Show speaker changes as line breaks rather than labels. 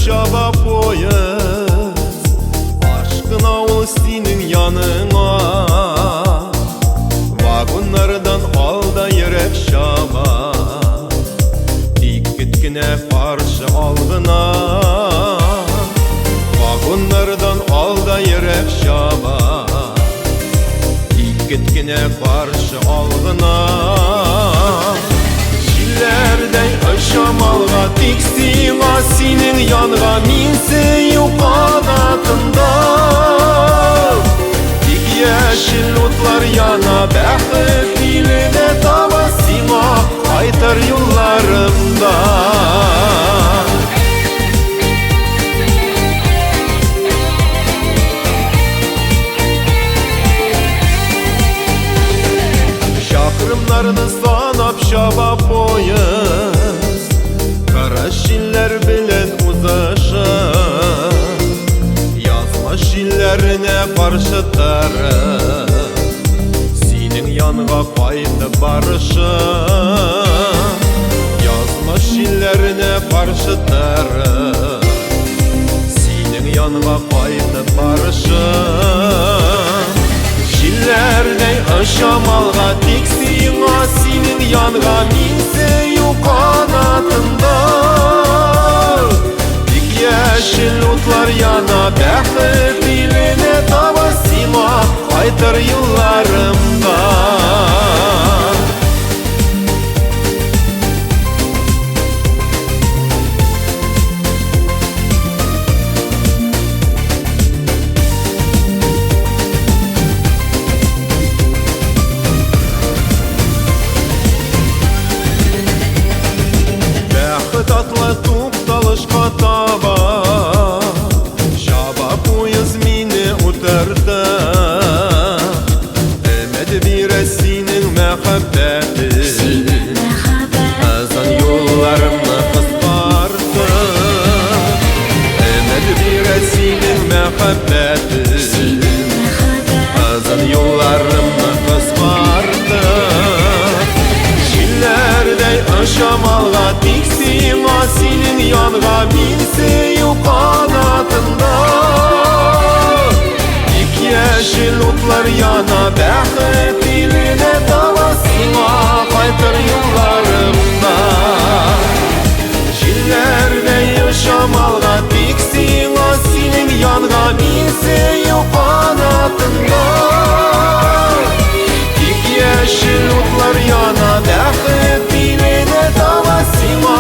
şaba poyuz, aşkın avul senin yanına. Vagonlardan alda yürek şaba, dikkatine karşı algına. Vagonlardan alda yürek şaba, dikkatine karşı algına. Şillerden aşamalga tiksin senin yanına, minse yok kanatında. Dik yeşil otlar yana, bäxit diline tava sima kaytar yollarımda. Şakırımlarını sanap şaba poyuz, kara şiller bilen uzaşa. Yazma şillerine karşı tarım, senin yanına kaydı barışı. Yazma şillerine karşı tarım, senin yanına kaydı barışı. Şillerden aşamalga tiksin senin yanına, minse yok kanatında. Dik yeşil otlar yana, bäxit diline tava sima kaytar yıllarımda. Tatlı tuqtalışqa taba, şaba poyuz mini utarda. Ömedi bire senin mehabbetin, azan yollarımı kıskardı. Ömedi bire senin mehabbetin, azan yollarımı kıskardı. Şillerden aşamalga tiksin senin yanına, minse yok kanatında. Dik yeşil otlar yana, bäxit diline tava sima kaytar yollarımda. Şillerden yaşamalga tiksin senin yanına, minse yok kanatında. Dik yeşil otlar yana, bäxit diline tava sima